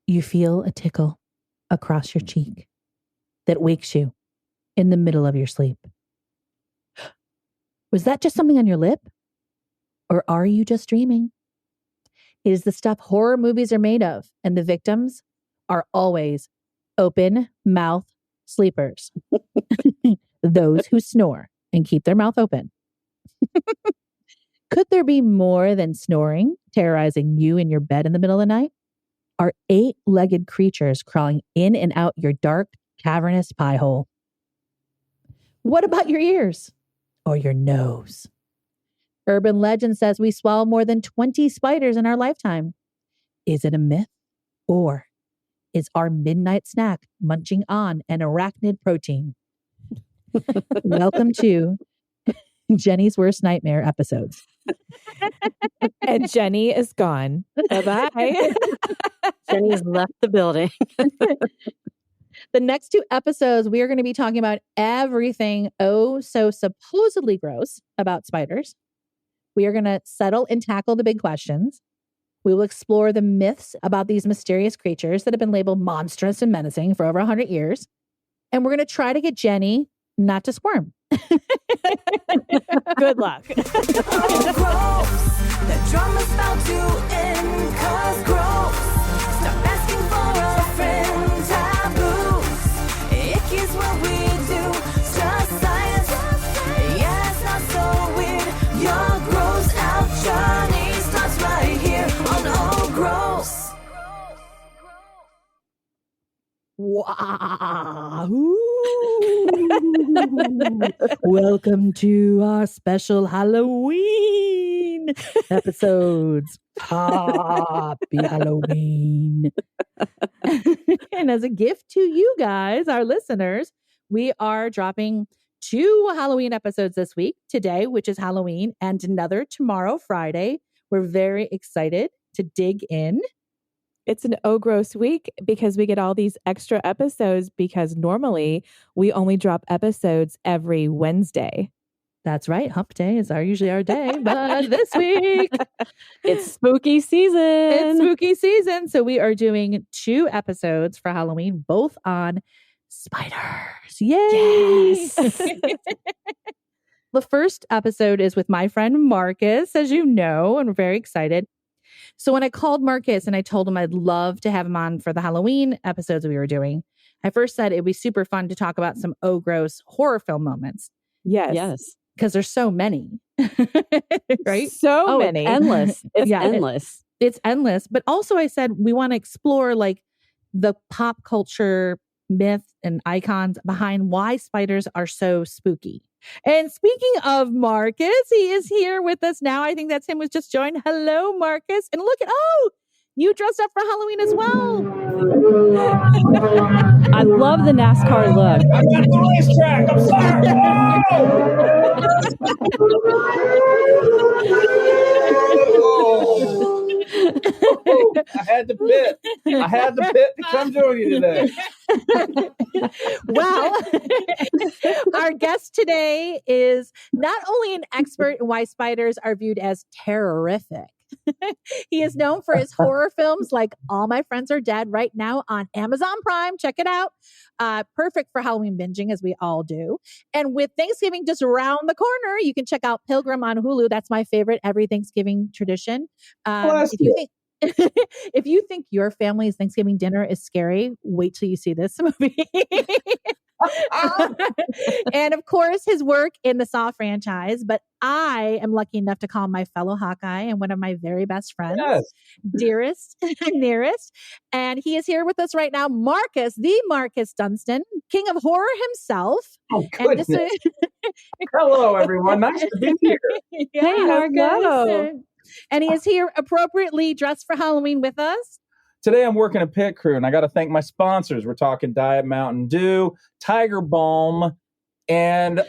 You feel a tickle across your cheek that wakes you in the middle of your sleep. Was that just something on your lip? Or are you just dreaming? It is the stuff horror movies are made of, and the victims are always open mouth sleepers. Those who snore and keep their mouth open. Could there be more than snoring terrorizing you in your bed in the middle of the night? Are 8-legged creatures crawling in and out your dark, cavernous pie hole? What about your ears or your nose? Urban legend says we swallow more than 20 spiders in our lifetime. Is it a myth? Or is our midnight snack munching on an arachnid protein? Welcome to Jenny's Worst Nightmare episodes. And Jenny is gone. Bye-bye. Jenny's left the building. The next 2 episodes, we are going to be talking about everything so supposedly gross about spiders. We are going to settle and tackle the big questions. We will explore the myths about these mysterious creatures that have been labeled monstrous and menacing for over 100 years. And we're going to try to get Jenny not to squirm. Good luck. Oh, gross. The drama's about to end, 'cause gross. Stop asking for a friend. Taboos. Icky is what we do. It's just science. Yeah, it's not so weird. Your gross out journey starts right here on Oh Gross. Wow. Welcome to our special Halloween episodes. Happy Halloween. And as a gift to you guys, our listeners, we are dropping 2 Halloween episodes this week. Today, which is Halloween, and another tomorrow, Friday. We're very excited to dig in. It's an Oh Gross week because we get all these extra episodes because normally we only drop episodes every Wednesday. That's right. Hump Day is usually our day, but this week It's spooky season. it's spooky season. So we are doing 2 episodes for Halloween, both on spiders. Yay! Yes. The first episode is with my friend Marcus, as you know, and we're very excited. So when I called Marcus and I told him I'd love to have him on for the Halloween episodes we were doing, I first said it'd be super fun to talk about some Oh Gross horror film moments. Yes. Yes. Because there's so many, right? So many. It's endless. It's Yeah, endless. It's endless. But also I said we want to explore like the pop culture myth and icons behind why spiders are so spooky. And speaking of Marcus, he is here with us now. I think that's him who's just joined. Hello, Marcus. And look at, you dressed up for Halloween as well. I love the NASCAR look. I'm on the racetrack. I'm sorry. I had the pit. To come join you today. Well, our guest today is not only an expert in why spiders are viewed as terrific. He is known for his horror films like All My Friends Are Dead right now on Amazon Prime. Check it out. Perfect for Halloween binging, as we all do. And with Thanksgiving just around the corner, you can check out Pilgrim on Hulu. That's my favorite every Thanksgiving tradition. If you think your family's Thanksgiving dinner is scary, wait till you see this movie. And of course, his work in the Saw franchise. But I am lucky enough to call my fellow Hawkeye and one of my very best friends, dearest, nearest. And he is here with us right now, Marcus, the Marcus Dunstan, king of horror himself. Oh, goodness. Hello, everyone. Nice to be here. Hey, Marcus. hello. And he is here appropriately dressed for Halloween with us. Today I'm working a pit crew, and I got to thank my sponsors. We're talking Diet Mountain Dew, Tiger Balm, and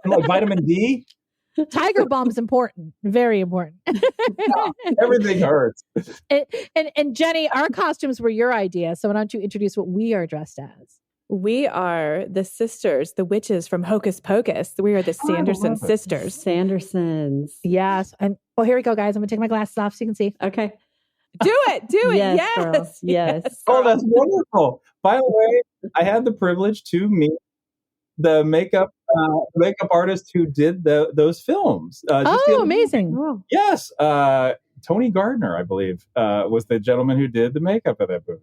vitamin D. Tiger Balm is important, very important. Everything hurts. And Jenny, our costumes were your idea, so why don't you introduce what we are dressed as? We are the sisters, the witches from Hocus Pocus. We are the Sanderson Sisters. Sandersons. Yes. And here we go, guys. I'm going to take my glasses off so you can see. Okay. Do it. Yes, Yes. girl. Yes. Oh, that's wonderful. By the way, I had the privilege to meet the makeup artist who did those films. Just the Oh, other- amazing. Oh. Yes, Tony Gardner, I believe, was the gentleman who did the makeup of that movie.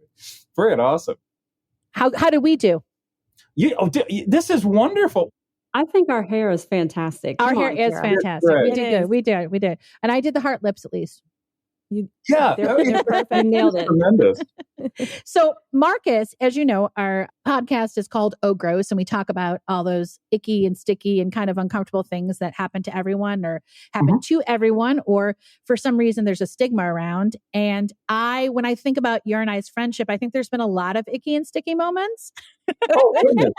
Friggin' awesome. How did we do? This is wonderful. I think our hair is fantastic. Our Come hair on, is Kara. fantastic. Right. We It did is. good. We did. And I did the heart lips at least. Yeah, They're perfect. You nailed it. tremendous. So, Marcus, as you know, our podcast is called Oh Gross, and we talk about all those icky and sticky and kind of uncomfortable things that happen to everyone or happen to everyone, or for some reason there's a stigma around. And when I think about your and I's friendship, I think there's been a lot of icky and sticky moments. Oh, goodness.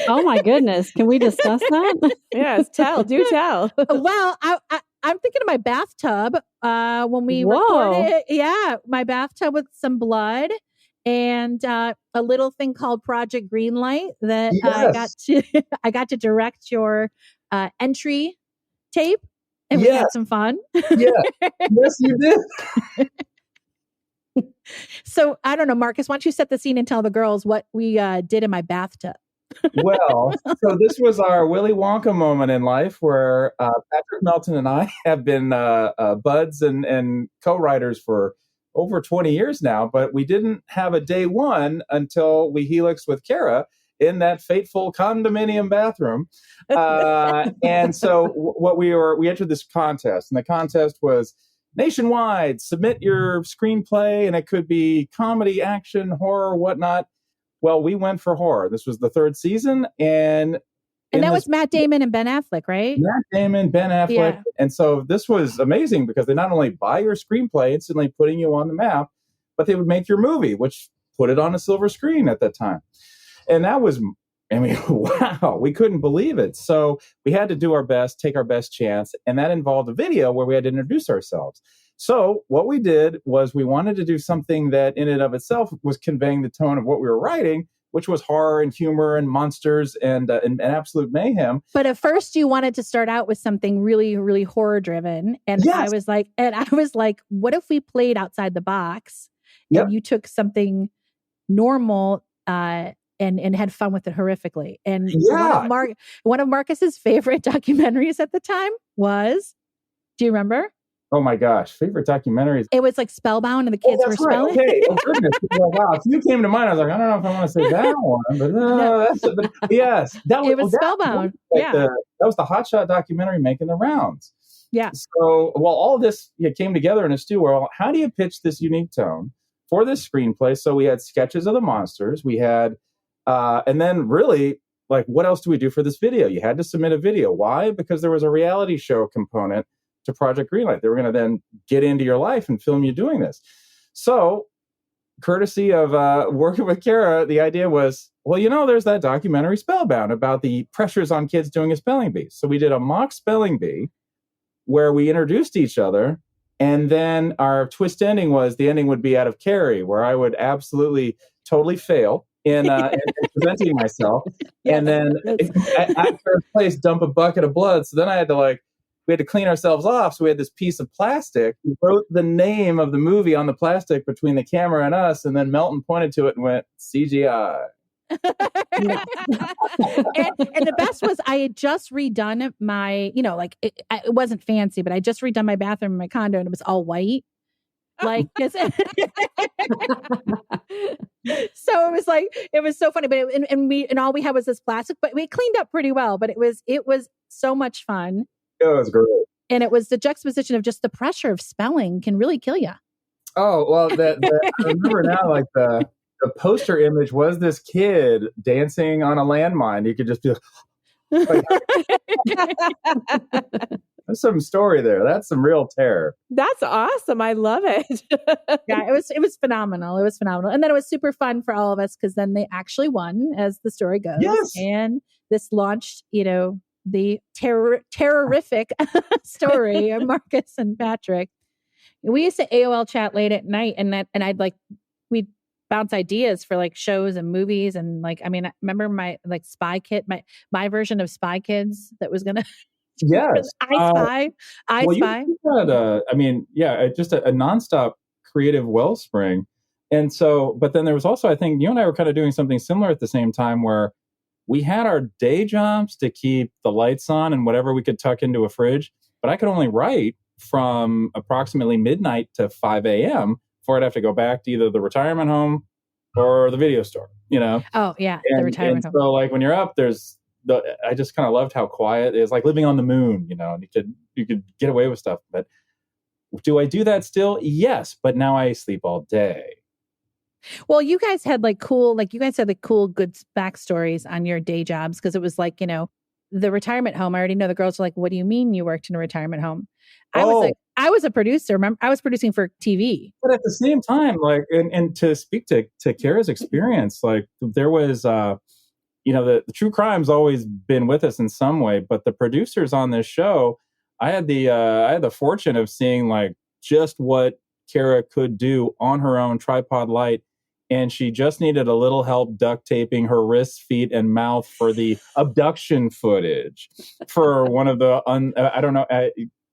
Oh my goodness. Can we discuss that? Yes, do tell. Well, I'm thinking of my bathtub when we Whoa. recorded. Yeah, my bathtub with some blood and a little thing called Project Greenlight that I got to direct your entry tape, and we had Yes. some fun. Yeah. Yes, you did. So I don't know, Marcus, why don't you set the scene and tell the girls what we did in my bathtub? Well, so this was our Willy Wonka moment in life where Patrick Melton and I have been buds and co-writers for over 20 years now, but we didn't have a day one until we helixed with Kara in that fateful condominium bathroom. And so we entered this contest, and the contest was nationwide. Submit your screenplay, and it could be comedy, action, horror, whatnot. Well, we went for horror. This was the third season, and that was Matt Damon and Ben Affleck, right? Matt Damon, Ben Affleck. Yeah. And so this was amazing because they not only buy your screenplay, instantly putting you on the map, but they would make your movie, which put it on a silver screen at that time. And that was, wow, we couldn't believe it. So we had to do our best, take our best chance. And that involved a video where we had to introduce ourselves. So what we did was we wanted to do something that in and of itself was conveying the tone of what we were writing, which was horror and humor and monsters and absolute mayhem. But at first you wanted to start out with something really, really horror driven. And Yes. I was like, what if we played outside the box Yep. and you took something normal and had fun with it horrifically? And Yeah. one of Marcus's favorite documentaries at the time was, do you remember? Oh my gosh, favorite documentaries. It was like Spellbound and the kids were That's right. spelling. Okay. Oh, goodness. Wow. If you came to mind, I was like, I don't know if I want to say that one, but no, but yes, that was, It was Spellbound. Yeah. that was the hotshot documentary making the rounds. Yeah. So, all of this came together in a stew. Well, how do you pitch this unique tone for this screenplay? So we had sketches of the monsters. We had, and then really, like, what else do we do for this video? You had to submit a video. Why? Because there was a reality show component to Project Greenlight. They were going to then get into your life and film you doing this. So, courtesy of working with Kara, the idea was, well, there's that documentary Spellbound about the pressures on kids doing a spelling bee. So we did a mock spelling bee where we introduced each other, and then our twist ending was the ending would be out of Carrie, where I would absolutely totally fail in presenting myself, and then at first place dump a bucket of blood. So then I had to we had to clean ourselves off. So we had this piece of plastic. We wrote the name of the movie on the plastic between the camera and us. And then Melton pointed to it and went, CGI. and the best was I had just redone my, it wasn't fancy, but I just redone my bathroom in my condo and it was all white. So it was so funny, but and all we had was this plastic, but we cleaned up pretty well, but it was so much fun. It was great. And it was the juxtaposition of just the pressure of spelling can really kill you. Oh, well, I remember now, the poster image was this kid dancing on a landmine. You could just be like, there's some story there. That's some real terror. That's awesome. I love it. Yeah, it was phenomenal. It was phenomenal. And then it was super fun for all of us because then they actually won, as the story goes. Yes. And this launched, the terrorific story of Marcus and Patrick. We used to AOL chat late at night, and we'd bounce ideas for shows and movies, and I remember my Spy Kid, my version of Spy Kids that was gonna. Yes, I Spy. You had, just a nonstop creative wellspring. And so, but then there was also, I think you and I were kind of doing something similar at the same time, where we had our day jobs to keep the lights on and whatever we could tuck into a fridge, but I could only write from approximately midnight to 5 a.m. before I'd have to go back to either the retirement home or the video store, you know? Oh, yeah, and, the retirement and home. So, like, when you're up, I just kind of loved how quiet it is, like living on the moon, you know, and you could get away with stuff. But do I do that still? Yes, but now I sleep all day. Well, you guys had cool good backstories on your day jobs, because it was like, you know, the retirement home. I already know the girls are like, what do you mean you worked in a retirement home? I was a producer. Remember, I was producing for TV. But at the same time, like, and to speak to Kara's experience, like there was, you know, the true crime's always been with us in some way, but the producers on this show, I had the fortune of seeing like just what Kara could do on her own tripod light. And she just needed a little help duct taping her wrists, feet, and mouth for the abduction footage for one of the I don't know.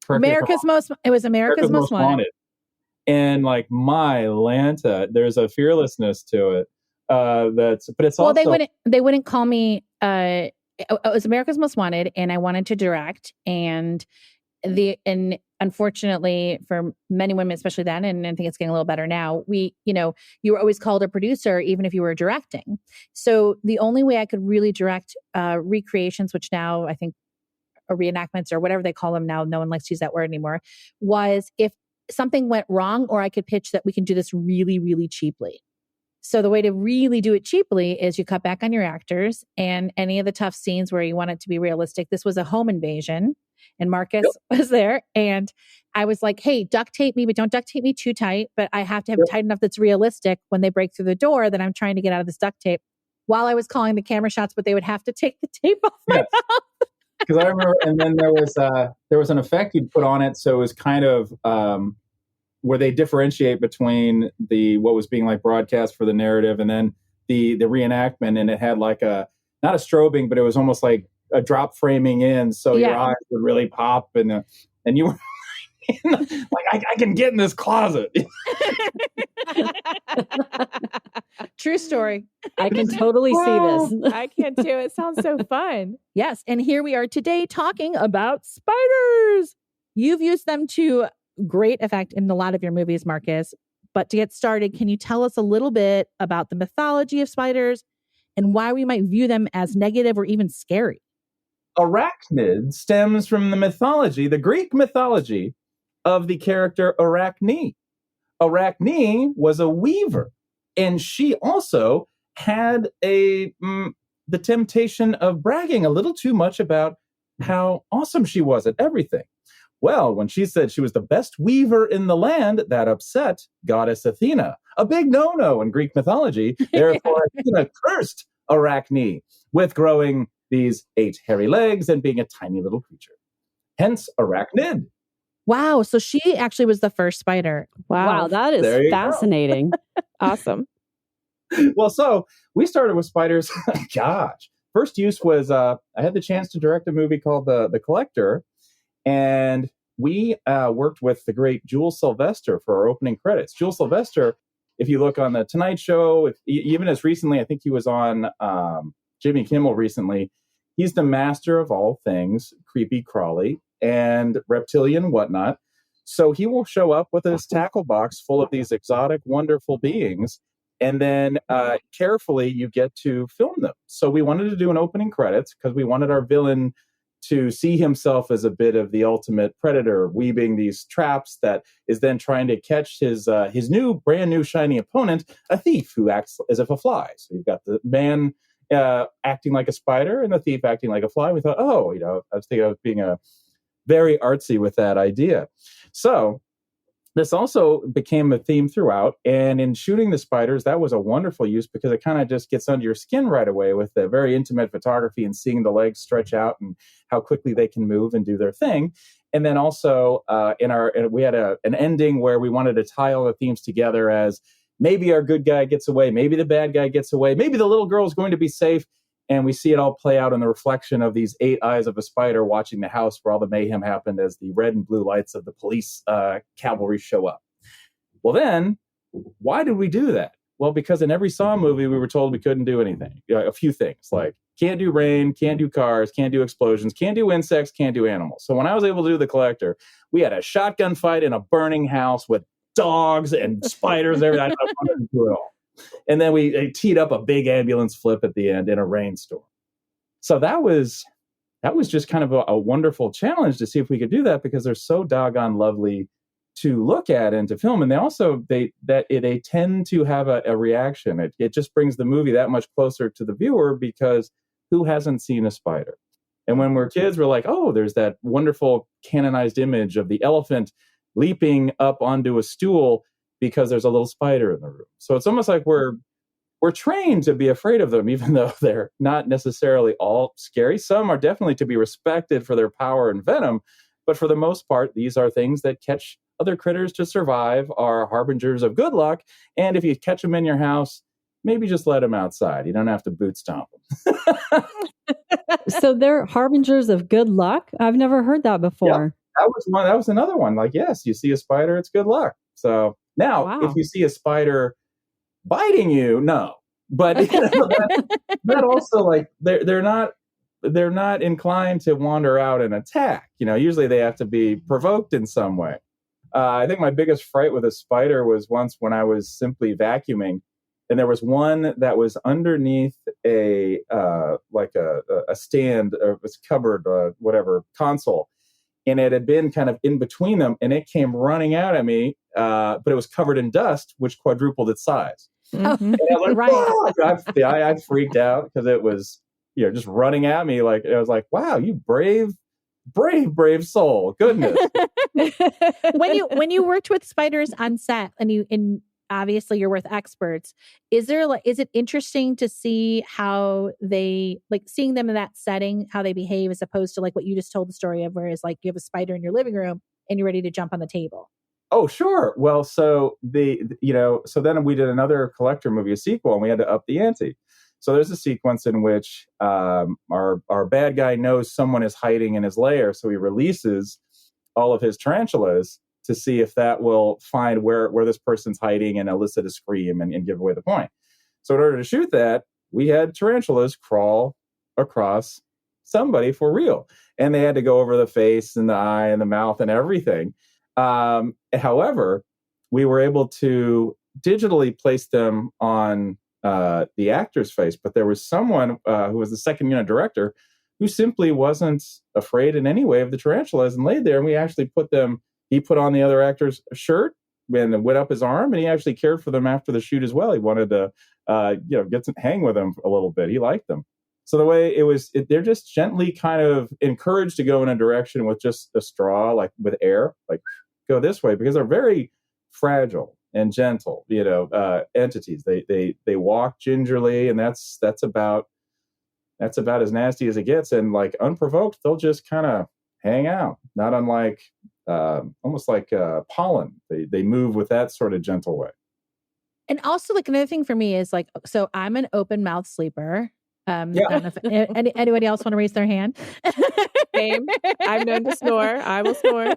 America's Most Wanted. And like my Lanta, there's a fearlessness to it. But it's also, they wouldn't call me. It was America's Most Wanted, and I wanted to direct, and unfortunately for many women, especially then, and I think it's getting a little better now, you were always called a producer, even if you were directing. So the only way I could really direct recreations, which now I think are reenactments or whatever they call them now, no one likes to use that word anymore, was if something went wrong, or I could pitch that we can do this really, really cheaply. So the way to really do it cheaply is you cut back on your actors, and any of the tough scenes where you want it to be realistic. This was a home invasion, and Marcus was there, and I was like, hey, duct tape me, but don't duct tape me too tight, but I have to have it tight enough that's realistic when they break through the door that I'm trying to get out of this duct tape, while I was calling the camera shots, but they would have to take the tape off my mouth. Because I remember, and then there was an effect you'd put on it, so it was kind of where they differentiate between what was being like broadcast for the narrative and then the reenactment, and it had like not a strobing, but it was almost like a drop framing in, so your eyes would really pop, and you were like, I can get in this closet. True story. I can totally see this. I can too. It sounds so fun. Yes, and here we are today talking about spiders. You've used them to great effect in a lot of your movies, Marcus. But to get started, can you tell us a little bit about the mythology of spiders and why we might view them as negative or even scary? Arachnid stems from the Greek mythology of the character Arachne. Arachne was a weaver, and she also had the temptation of bragging a little too much about how awesome she was at everything. Well, when she said she was the best weaver in the land, that upset goddess Athena. A big no-no in Greek mythology. Therefore, Athena cursed Arachne with growing these 8 hairy legs and being a tiny little creature. Hence, Arachnid. Wow, so she actually was the first spider. Wow, that is fascinating. Awesome. Well, so we started with spiders. Gosh. First use was I had the chance to direct a movie called The Collector, and we worked with the great Jules Sylvester for our opening credits. Jules Sylvester, if you look on The Tonight Show, even as recently, I think he was on Jimmy Kimmel recently, he's the master of all things creepy crawly and reptilian whatnot. So he will show up with his tackle box full of these exotic, wonderful beings, and then carefully you get to film them. So we wanted to do an opening credits because we wanted our villain to see himself as a bit of the ultimate predator, weaving these traps that is then trying to catch his brand new shiny opponent, a thief who acts as if a fly. So you've got the man acting like a spider and the thief acting like a fly. We thought, I was thinking of being very artsy with that idea. So this also became a theme throughout. And in shooting the spiders, that was a wonderful use because it kind of just gets under your skin right away with the very intimate photography and seeing the legs stretch out and how quickly they can move and do their thing. And then also we had an ending where we wanted to tie all the themes together as maybe our good guy gets away, maybe the bad guy gets away, maybe the little girl is going to be safe. And we see it all play out in the reflection of these 8 eyes of a spider watching the house where all the mayhem happened as the red and blue lights of the police cavalry show up. Well, then, why did we do that? Well, because in every Saw movie, we were told we couldn't do anything. A few things, like can't do rain, can't do cars, can't do explosions, can't do insects, can't do animals. So when I was able to do The Collector, we had a shotgun fight in a burning house with dogs and spiders and everything. I wanted to do it all. And then we teed up a big ambulance flip at the end in a rainstorm. So that was just kind of a wonderful challenge to see if we could do that, because they're so doggone lovely to look at and to film. And they tend to have a reaction. It just brings the movie that much closer to the viewer, because who hasn't seen a spider? And when we're kids, we're like, oh, there's that wonderful canonized image of the elephant leaping up onto a stool because there's a little spider in the room. So it's almost like we're trained to be afraid of them, even though they're not necessarily all scary. Some are definitely to be respected for their power and venom. But for the most part, these are things that catch other critters to survive, are harbingers of good luck. And if you catch them in your house, maybe just let them outside. You don't have to boot stomp them. So they're harbingers of good luck? I've never heard that before. Yeah, that was another one. Like, yes, you see a spider, it's good luck. So now, if you see a spider biting you, no. But that also, like, they're not inclined to wander out and attack. Usually they have to be provoked in some way. I think my biggest fright with a spider was once when I was simply vacuuming, and there was one that was underneath a stand, or it was cupboard, whatever, console. And it had been kind of in between them, and it came running out at me, but it was covered in dust, which quadrupled its size. Mm-hmm. And I freaked out because it was, just running at me. Like, I was like, wow, you brave soul. Goodness. When you worked with spiders on set, and obviously you're with experts, is it interesting to see how they, like, seeing them in that setting, how they behave, as opposed to like what you just told the story of, whereas like you have a spider in your living room and you're ready to jump on the table? Oh, sure. Well, so so then we did another Collector movie, a sequel, and we had to up the ante. So there's a sequence in which our bad guy knows someone is hiding in his lair, so he releases all of his tarantulas to see if that will find where this person's hiding and elicit a scream and give away the point. So in order to shoot that, we had tarantulas crawl across somebody for real. And they had to go over the face and the eye and the mouth and everything. However, we were able to digitally place them on the actor's face. But there was someone who was the second unit director who simply wasn't afraid in any way of the tarantulas and laid there. And we actually he put on the other actor's shirt and went up his arm, and he actually cared for them after the shoot as well. He wanted to, hang with them a little bit. He liked them. So the way they're just gently kind of encouraged to go in a direction with just a straw, like with air, like go this way, because they're very fragile and gentle, entities. They walk gingerly, and that's about as nasty as it gets. And like unprovoked, they'll just kind of hang out, not unlike almost like pollen. They move with that sort of gentle way. And also, like, another thing for me is like, so I'm an open mouth sleeper. I don't know if anybody else want to raise their hand. Same. I'm known to snore. I will snore.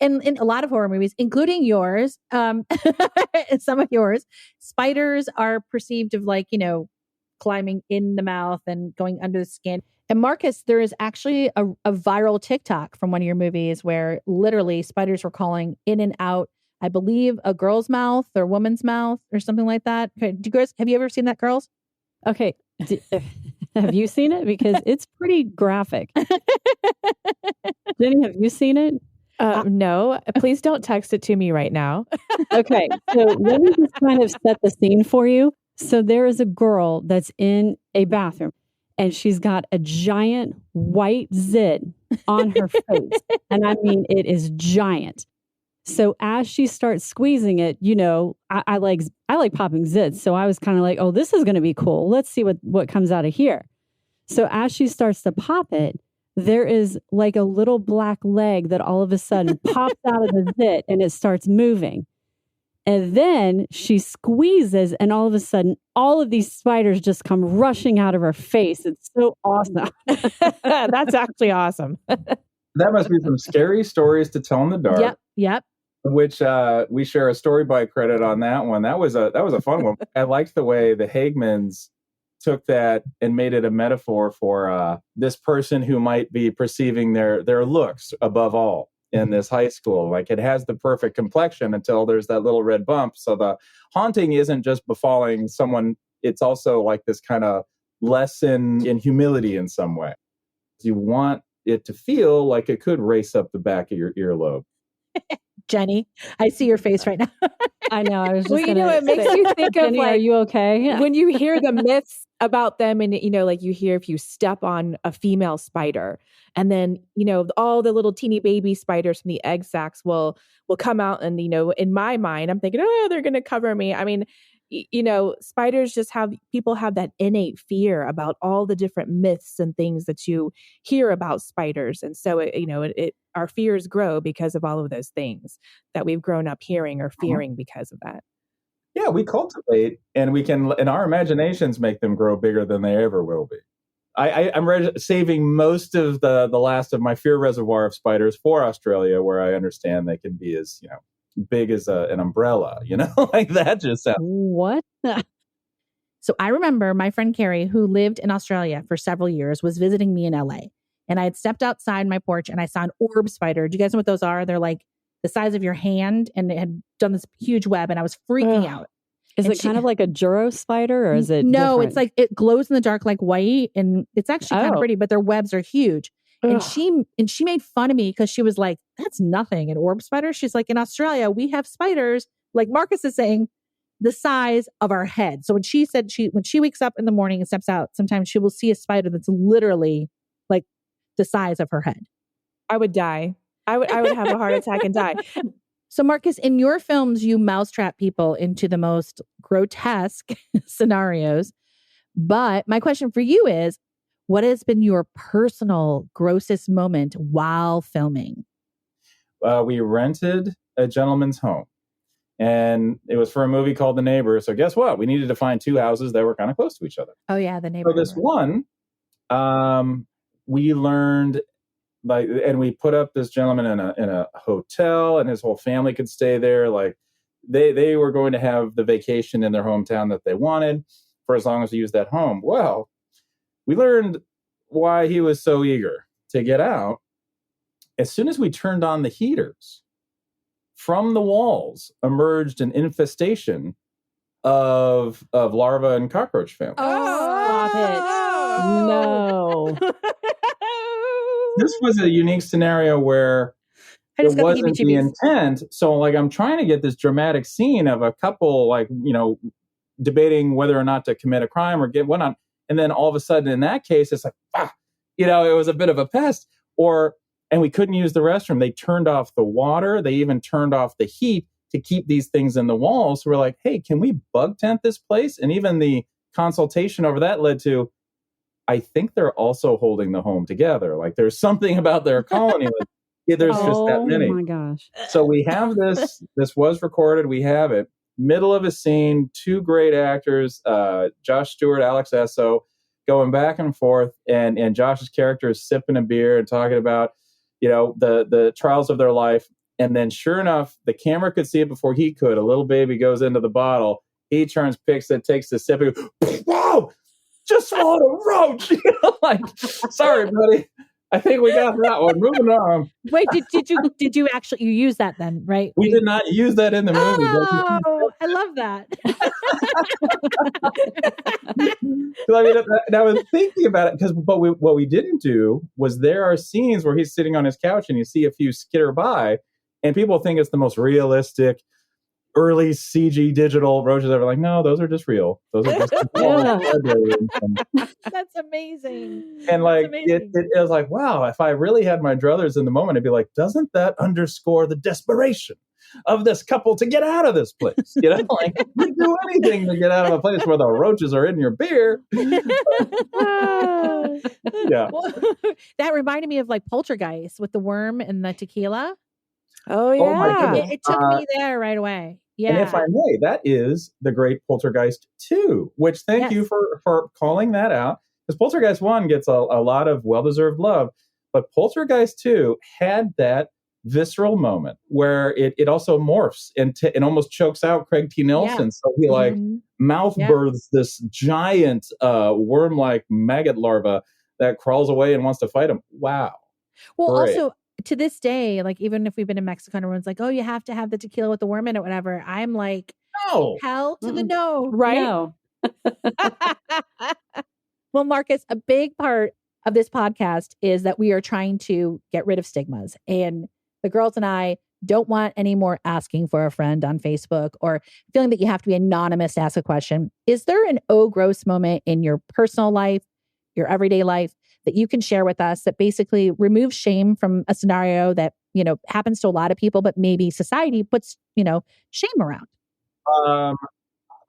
And in a lot of horror movies, including yours, some of yours, spiders are perceived of like, climbing in the mouth and going under the skin. And Marcus, there is actually a viral TikTok from one of your movies where literally spiders were crawling in and out, I believe, a girl's mouth or woman's mouth or something like that. Okay, have you ever seen that, girls? Okay. Have you seen it? Because it's pretty graphic. Jenny, have you seen it? No, please don't text it to me right now. Okay. So let me just kind of set the scene for you. So there is a girl that's in a bathroom, and she's got a giant white zit on her face. And I mean, it is giant. So as she starts squeezing it, I like popping zits. So I was kind of like, oh, this is going to be cool. Let's see what comes out of here. So as she starts to pop it, there is like a little black leg that all of a sudden pops out of the zit, and it starts moving. And then she squeezes, and all of a sudden, all of these spiders just come rushing out of her face. It's so awesome. That's actually awesome. That must be some scary stories to tell in the dark. Yep. which we share a storyboard credit on that one. That was a fun one. I liked the way the Hagmans took that and made it a metaphor for this person who might be perceiving their looks above all in this high school. Like, it has the perfect complexion until there's that little red bump. So the haunting isn't just befalling someone. It's also like this kind of lesson in humility in some way. You want it to feel like it could race up the back of your earlobe. Jenny, I see your face right now. I know. I was just Well, you know, it makes you think of Jenny, are like you okay? when you hear the myths about them, and you know, like you hear if you step on a female spider, and then you know all the little teeny baby spiders from the egg sacs will come out, and you know, in my mind, I'm thinking, oh, they're going to cover me. I mean, you know, spiders just people have that innate fear about all the different myths and things that you hear about spiders, and so our fears grow because of all of those things that we've grown up hearing or fearing because of that. Yeah, we cultivate, and we can, in our imaginations, make them grow bigger than they ever will be. I'm saving most of the last of my fear reservoir of spiders for Australia, where I understand they can be as big as an umbrella. Like that just sounds. What? So I remember my friend Carrie, who lived in Australia for several years, was visiting me in LA. And I had stepped outside my porch and I saw an orb spider. Do you guys know what those are? They're like the size of your hand, and it had done this huge web, and I was freaking out. Is And it kind of like a Juro spider, or is it No, different? it's like it glows in the dark like white, and it's actually kind of pretty, but their webs are huge. And she made fun of me because she was like, that's nothing, an orb spider. She's like, in Australia, we have spiders, like Marcus is saying, the size of our head. So when she said when she wakes up in the morning and steps out, sometimes she will see a spider that's literally like the size of her head. I would die. I would have a heart attack and die. So Marcus, in your films, you mousetrap people into the most grotesque scenarios. But my question for you is, what has been your personal grossest moment while filming? We rented a gentleman's home, and it was for a movie called The Neighbor. So guess what? We needed to find two houses that were kind of close to each other. Oh yeah, The Neighbor. So this one, we learned, like, and we put up this gentleman in a hotel, and his whole family could stay there. Like they were going to have the vacation in their hometown that they wanted for as long as we used that home. Well, we learned why he was so eager to get out. As soon as we turned on the heaters, from the walls emerged an infestation of larvae and cockroach family. Stop it. No. This was a unique scenario where it wasn't the intent. So like, I'm trying to get this dramatic scene of a couple, like, debating whether or not to commit a crime or get one on. And then all of a sudden in that case, it's like, it was a bit of a pest. And we couldn't use the restroom. They turned off the water. They even turned off the heat to keep these things in the walls. So we're like, hey, can we bug tent this place? And even the consultation over that led to, I think they're also holding the home together. Like there's something about their colony. There's just that many. Oh my gosh. So we have this. This was recorded. We have it. Middle of a scene, two great actors, Josh Stewart, Alex Esso, going back and forth, and Josh's character is sipping a beer and talking about, the trials of their life. And then sure enough, the camera could see it before he could. A little baby goes into the bottle. He turns, picks it, takes the sip, and goes, whoa, just swallowed a roach. Like, sorry, buddy. I think we got that one. Moving on. Wait, did you actually use that then, right? We did not use that in the movie. Oh, I love that. I was thinking about it but what we didn't do was, there are scenes where he's sitting on his couch and you see a few skitter by, and people think it's the most realistic early CG digital roaches ever. Like, no, those are just real. Those are just That's amazing. And like it was like, wow, if I really had my druthers in the moment, I'd be like, doesn't that underscore the desperation of this couple to get out of this place? Like, you do anything to get out of a place where the roaches are in your beer. Yeah. Well, that reminded me of like Poltergeist with the worm and the tequila. Oh yeah. Oh my goodness. It took me there right away. Yeah. And if I may, that is the great Poltergeist 2, which thank you for calling that out. Because Poltergeist 1 gets a lot of well-deserved love, but Poltergeist 2 had that visceral moment where it also morphs and almost chokes out Craig T. Nelson. Yeah. So he like Mhm. mouth Yeah. births this giant worm-like maggot larva that crawls away and wants to fight him. Wow. Well, Great. also to this day, like even if we've been in Mexico and everyone's like, oh, you have to have the tequila with the worm in it, whatever. I'm like, No. hell to the Mm-mm. no. Right? No. Well, Marcus, a big part of this podcast is that we are trying to get rid of stigmas. And the girls and I don't want any more asking for a friend on Facebook or feeling that you have to be anonymous to ask a question. Is there an oh gross moment in your personal life, your everyday life that you can share with us that basically removes shame from a scenario that, happens to a lot of people, but maybe society puts, shame around?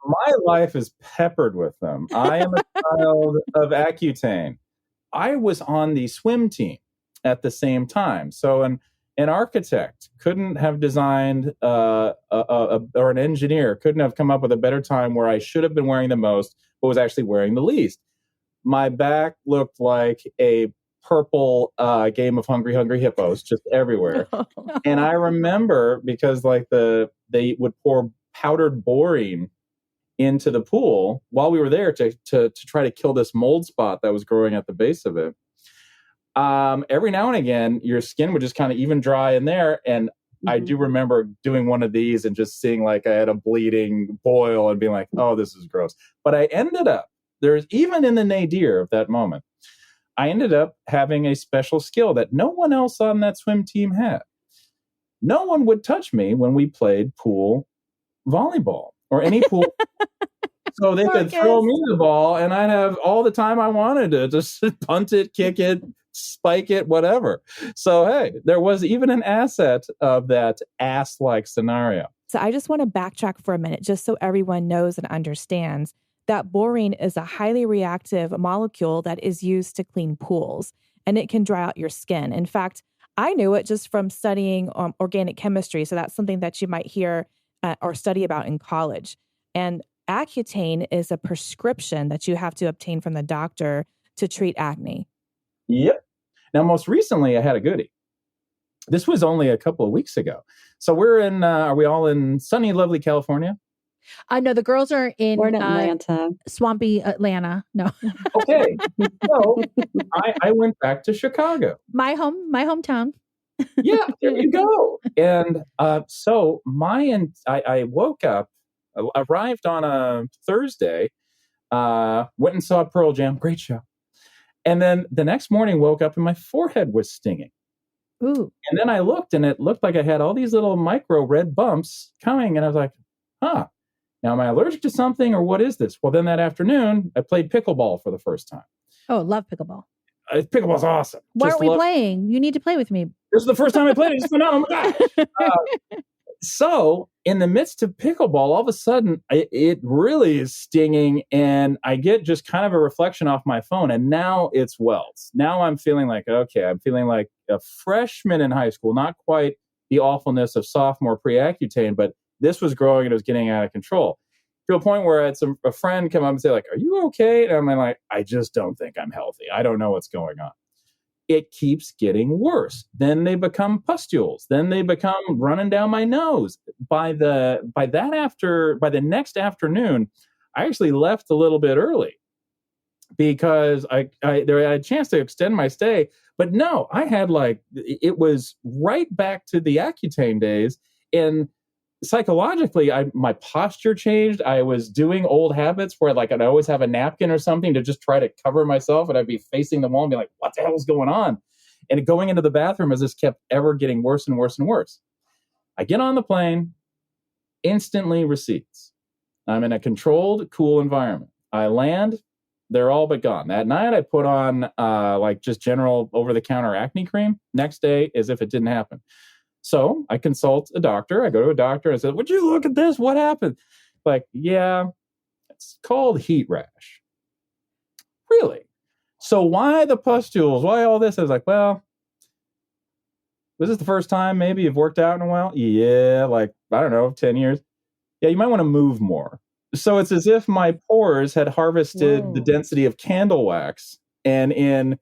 My life is peppered with them. I am a child of Accutane. I was on the swim team at the same time. So an architect couldn't have designed, or an engineer couldn't have come up with a better time where I should have been wearing the most, but was actually wearing the least. My back looked like a purple game of Hungry Hungry Hippos just everywhere. And I remember because they would pour powdered borine into the pool while we were there to try to kill this mold spot that was growing at the base of it. Every now and again, your skin would just kind of even dry in there. And I do remember doing one of these and just seeing like I had a bleeding boil and being like, oh, this is gross. But I ended up, even in the nadir of that moment, I ended up having a special skill that no one else on that swim team had. No one would touch me when we played pool volleyball or any pool. So they could throw me the ball and I'd have all the time I wanted to just punt it, kick it, spike it, whatever. So, hey, there was even an asset of that ass-like scenario. So I just want to backtrack for a minute, just so everyone knows and understands that borine is a highly reactive molecule that is used to clean pools, and it can dry out your skin. In fact, I knew it just from studying organic chemistry. So that's something that you might hear or study about in college. And Accutane is a prescription that you have to obtain from the doctor to treat acne. Yep. Now, most recently, I had a goodie. This was only a couple of weeks ago. So are we all in sunny, lovely California? No, the girls are in We're in Atlanta. swampy Atlanta. No. Okay. So I went back to Chicago. my hometown. Yeah, there you go. And so I woke up, arrived on a Thursday, went and saw Pearl Jam, great show. And then the next morning woke up and my forehead was stinging. Ooh. And then I looked and it looked like I had all these little micro red bumps coming. And I was like, now am I allergic to something or what is this? Well, then that afternoon I played pickleball for the first time. Oh, love pickleball. Pickleball's awesome. Why aren't we playing? You need to play with me. This is the first time I played it. Just went, oh my God. So in the midst of pickleball, all of a sudden it really is stinging and I get just kind of a reflection off my phone and now it's welts. Now I'm feeling like, okay, I'm feeling like a freshman in high school, not quite the awfulness of sophomore pre-Accutane, but this was growing and it was getting out of control to a point where I had a friend come up and say like, are you okay? And I'm like, I just don't think I'm healthy. I don't know what's going on. It keeps getting worse. Then they become pustules. Then they become running down my nose. By the next afternoon, I actually left a little bit early because I had a chance to extend my stay. But no, I had it was right back to the Accutane days. And psychologically, my posture changed. I was doing old habits where I'd always have a napkin or something to just try to cover myself, and I'd be facing the wall and be like, what the hell is going on? And going into the bathroom as this kept ever getting worse and worse and worse. I get on the plane, instantly recedes. I'm in a controlled, cool environment. I land, they're all but gone. That night I put on just general over-the-counter acne cream. Next day, as if it didn't happen. So I consult a doctor. I go to a doctor and I said, would you look at this? What happened? Yeah, it's called heat rash. Really? So why the pustules? Why all this? I was like, well, was this the first time maybe you've worked out in a while? Yeah, I don't know, 10 years. Yeah, you might want to move more. So it's as if my pores had harvested the density of candle wax. And in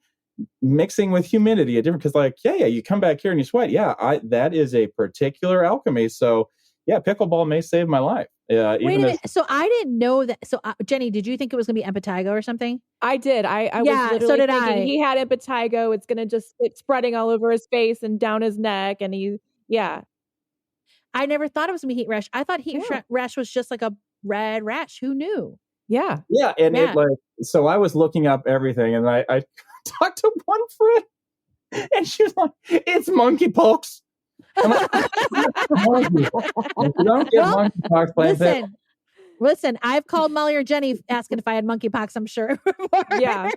mixing with humidity, because like, yeah, you come back here and you sweat. Yeah, that is a particular alchemy. So yeah, pickleball may save my life. Wait a minute. So I didn't know that. So Jenny, did you think it was going to be impetigo or something? I did. I was literally so did thinking I. he had impetigo. It's going to just it's spreading all over his face and down his neck. And I never thought it was going to be heat rash. I thought heat rash was just like a red rash. Who knew? Yeah. Yeah. And it like, so I was looking up everything and I talked to one friend and she was like, it's monkeypox. I'm like, you don't get monkeypox playing pickleball. Listen, I've called Molly or Jenny asking if I had monkeypox, I'm sure. Yeah.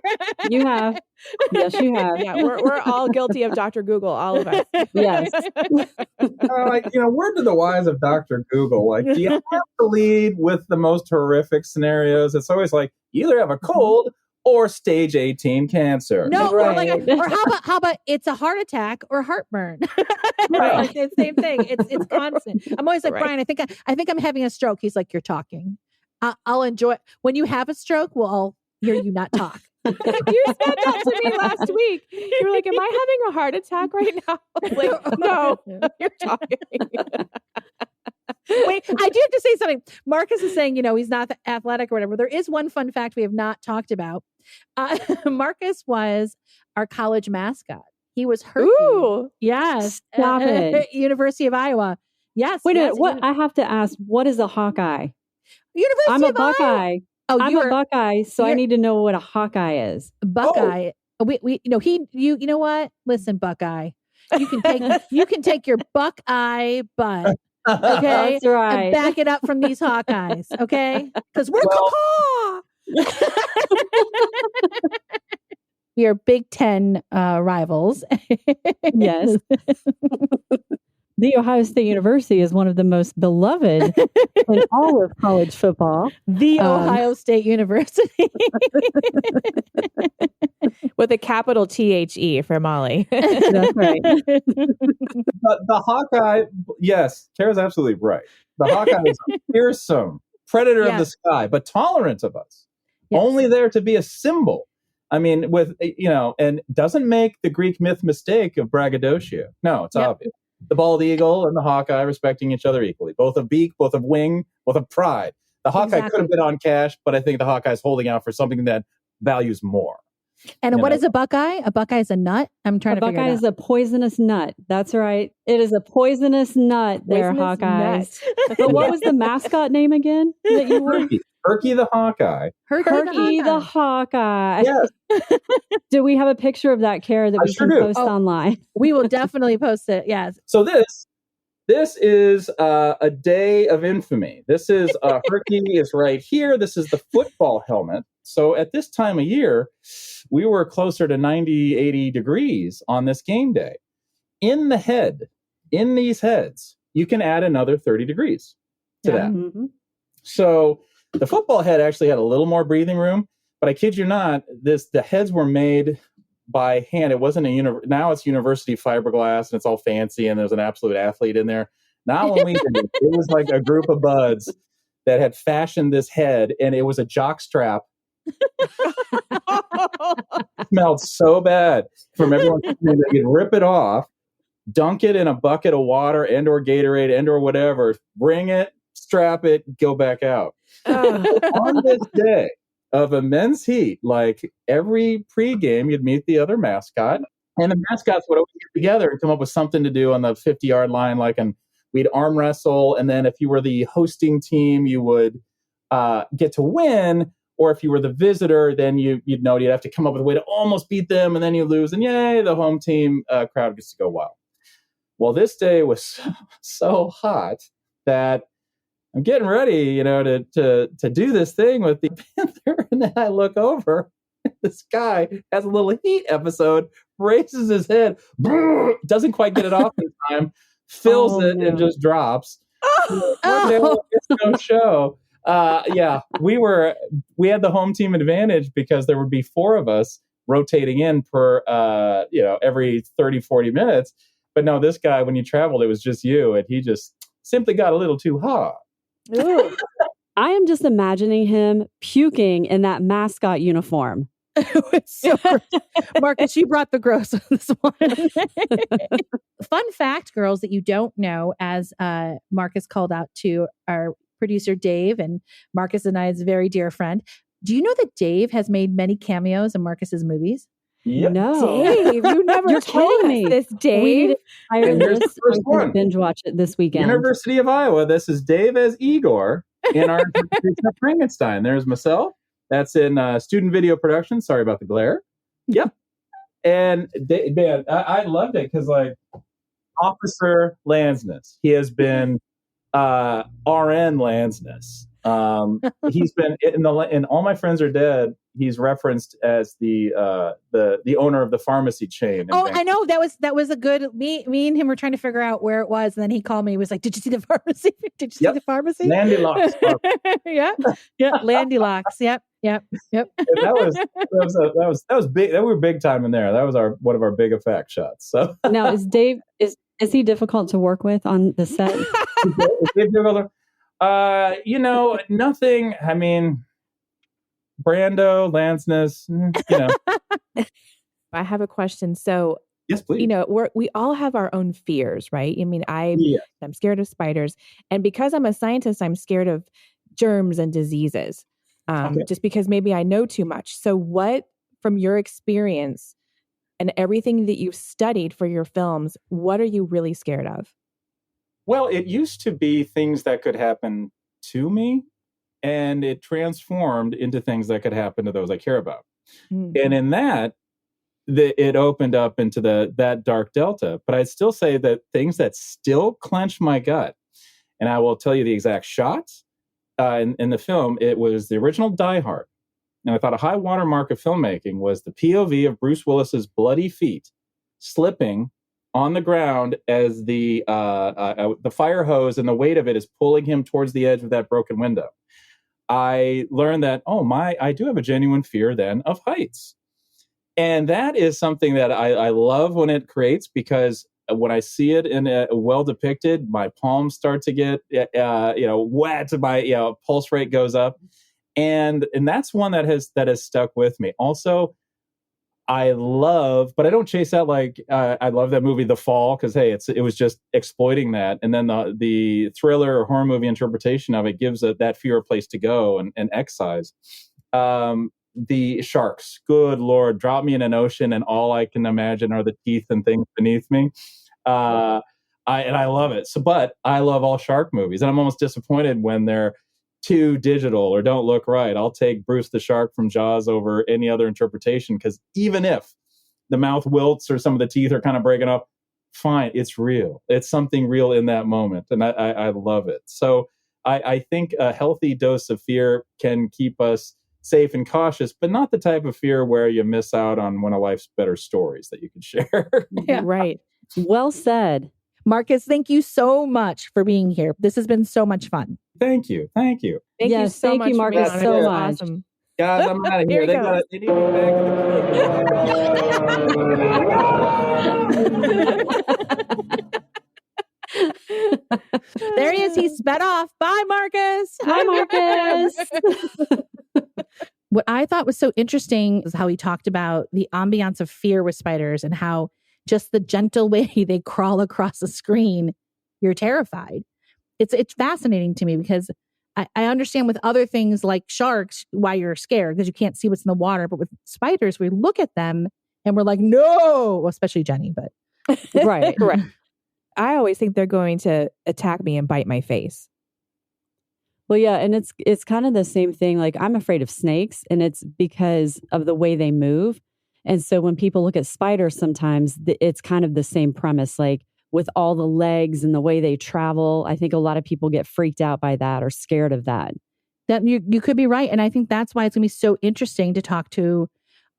You have. Yes, you have. Yeah, we're all guilty of Dr. Google, all of us. Yes. Like, word to the wise of Dr. Google. Like, do you have to lead with the most horrific scenarios? It's always like, you either have a cold or stage 18 cancer. No, or how about it's a heart attack or heartburn? Right. It's the same thing. It's constant. I'm always like, Brian, I think I'm having a stroke. He's like, you're talking. I'll enjoy it. When you have a stroke, I'll hear you not talk. You said that to me last week. You were like, am I having a heart attack right now? I'm like, no, you're talking. Wait, I do have to say something. Marcus is saying, he's not athletic or whatever. There is one fun fact we have not talked about. Marcus was our college mascot. He was Herky. Ooh, yes. Stop it. University of Iowa. Yes. Wait a minute. What? I have to ask, what is a Hawkeye? University I'm a of Buckeye. Iowa. Oh, I'm a Buckeye, so I need to know what a Hawkeye is. Buckeye. You know what? Listen, Buckeye. You can take your Buckeye butt. Okay. That's right. And back it up from these Hawkeyes. Okay. Because we're we are Big Ten rivals. Yes. The Ohio State University is one of the most beloved in all of college football. The Ohio State University. With a capital THE for Molly. That's right. The Hawkeye, yes, Kara's absolutely right. The Hawkeye is a fearsome predator of the sky, but tolerant of us. Yes. Only there to be a symbol. I mean, and doesn't make the Greek myth mistake of braggadocio. No, it's obvious. The bald eagle and the Hawkeye respecting each other equally, both of beak, both of wing, both of pride. The Hawkeye could have been on cash, but I think the Hawkeye is holding out for something that values more. And what is a Buckeye? A Buckeye is a nut? I'm trying to figure it out. A Buckeye is a poisonous nut. That's right. It is a poisonous nut there, Hawkeyes. But what was the mascot name again that you were? Herky the Hawkeye. Herky the Hawkeye. Yes. Do we have a picture of that, Kara, that we can post online? We will definitely post it. Yes. So this is a day of infamy. This is Herky is right here. This is the football helmet. So at this time of year, we were closer to 90, 80 degrees on this game day. In these heads, you can add another 30 degrees to that. Mm-hmm. So the football head actually had a little more breathing room, but I kid you not, the heads were made by hand. It wasn't now it's university fiberglass and it's all fancy and there's an absolute athlete in there. Not when we did it. It was like a group of buds that had fashioned this head, and it was a jock strap. Smelled so bad from everyone. You'd rip it off, dunk it in a bucket of water and or Gatorade and or whatever, bring it, strap it, go back out. On this day of immense heat, like every pregame, you'd meet the other mascot, and the mascots would always get together and come up with something to do on the 50-yard line, and we'd arm wrestle, and then if you were the hosting team, you would get to win, or if you were the visitor, then you'd have to come up with a way to almost beat them, and then you lose, and yay, the home team crowd gets to go wild. Well, this day was so hot that I'm getting ready, to do this thing with the Panther, and then I look over, this guy has a little heat episode, raises his head, doesn't quite get it off in time, fills it and just drops. It's no show. We had the home team advantage because there would be four of us rotating in per every 30, 40 minutes. But no, this guy, when you traveled, it was just you, and he just simply got a little too hot. Ooh. I am just imagining him puking in that mascot uniform. It's so gross. Marcus, you brought the gross on this one. Fun fact, girls, that you don't know, as Marcus called out to our producer Dave, and Marcus and I's very dear friend. Do you know that Dave has made many cameos in Marcus's movies? Yep. No. Dave, you never You're told kidding us me. this, Dave. We need to hire And here's this. the first I'm gonna one. binge watch it this weekend. University of Iowa. This is Dave as Igor in our interpretation of Frankenstein. There's myself. That's in student video production. Sorry about the glare. Yep. And man, I loved it because like Officer Lansness, he has been RN Lansness. He's been in All My Friends Are Dead. He's referenced as the owner of the pharmacy chain. Oh, I know. That was a good. Me and him were trying to figure out where it was, and then he called me. He was like, "Did you see the pharmacy? Did you see the pharmacy?" Landy Locks. yeah, Landy Locks. Yep. That was big. We were big time in there. That was one of our big effect shots. So Now, is Dave is he difficult to work with on the set? Nothing. I mean, Brando, Lansness, I have a question. So, yes, please. we all have our own fears, right? I mean, I'm scared of spiders. And because I'm a scientist, I'm scared of germs and diseases, just because maybe I know too much. So what, from your experience and everything that you've studied for your films, what are you really scared of? Well, it used to be things that could happen to me, and it transformed into things that could happen to those I care about. Mm-hmm. And in that, it opened up into that dark delta. But I'd still say that things that still clench my gut, and I will tell you the exact shots in the film, it was the original Die Hard. And I thought a high watermark of filmmaking was the POV of Bruce Willis's bloody feet slipping on the ground as the fire hose and the weight of it is pulling him towards the edge of that broken window. I learned that, I do have a genuine fear then of heights. And that is something that I love when it creates, because when I see it in a well depicted, my palms start to get, wet, my pulse rate goes up. And that's one that has stuck with me. Also, I love, but I don't chase out I love that movie, The Fall, because hey, it was just exploiting that, and then the thriller or horror movie interpretation of it gives that fear a place to go and excise. The sharks, good Lord, drop me in an ocean, and all I can imagine are the teeth and things beneath me. I love it. But I love all shark movies, and I'm almost disappointed when they're too digital or don't look right. I'll take Bruce the Shark from Jaws over any other interpretation, because even if the mouth wilts or some of the teeth are kind of breaking up, fine, it's real. It's something real in that moment, and I love it. So I think a healthy dose of fear can keep us safe and cautious, but not the type of fear where you miss out on one of life's better stories that you can share. Yeah. Right. Well said. Marcus, thank you so much for being here. This has been so much fun. Thank you. Thank you so much, Marcus, for being so on it. much. Awesome. Guys, I'm out of here. They need me back in the There he is. He sped off. Bye, Marcus. Hi, Marcus. What I thought was so interesting is how he talked about the ambiance of fear with spiders, and how just the gentle way they crawl across the screen, you're terrified. It's fascinating to me, because I understand with other things like sharks why you're scared, because you can't see what's in the water. But with spiders, we look at them and we're like, no, well, especially Jenny. But Right. I always think they're going to attack me and bite my face. Well, yeah, and it's kind of the same thing. Like, I'm afraid of snakes, and it's because of the way they move. And so when people look at spiders, sometimes it's kind of the same premise, like with all the legs and the way they travel. I think a lot of people get freaked out by that or scared of that. that you could be right. And I think that's why it's going to be so interesting to talk to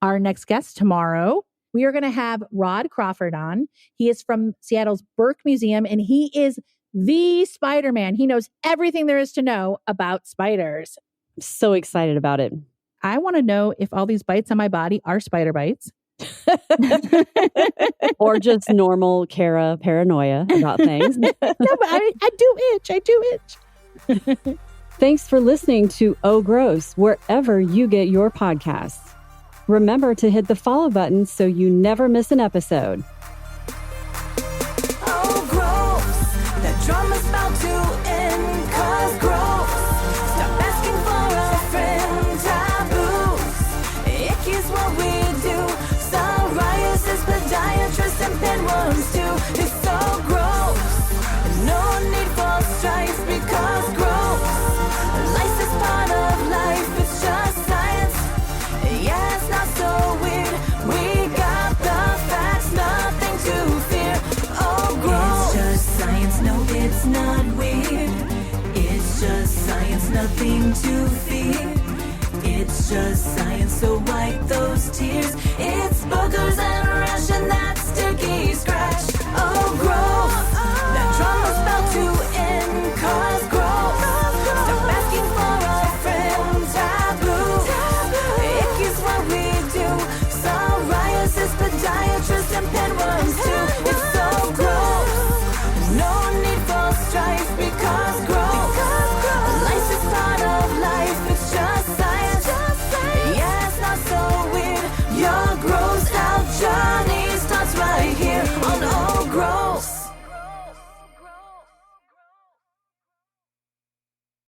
our next guest tomorrow. We are going to have Rod Crawford on. He is from Seattle's Burke Museum, and he is the Spider-Man. He knows everything there is to know about spiders. I'm so excited about it. I want to know if all these bites on my body are spider bites. Or just normal Kara paranoia about things. No, but I do itch. I do itch. Thanks for listening to Oh Gross, wherever you get your podcasts. Remember to hit the follow button so you never miss an episode. Oh, gross. That drama's about to end, 'cause gross. Stop asking for a friend, taboos. Icky's what we do. Psoriasis, podiatrist, and pinworms too. It's so gross. No need for strife, because gross. Lice is part of life, it's just science. Yeah, it's not so weird. We got the facts, nothing to fear. Oh, gross. It's just science, no, it's not weird. It's just science, nothing to fear. It's just science, so wipe those tears. It's boogers and rash and that sticky scratch. Oh, gross.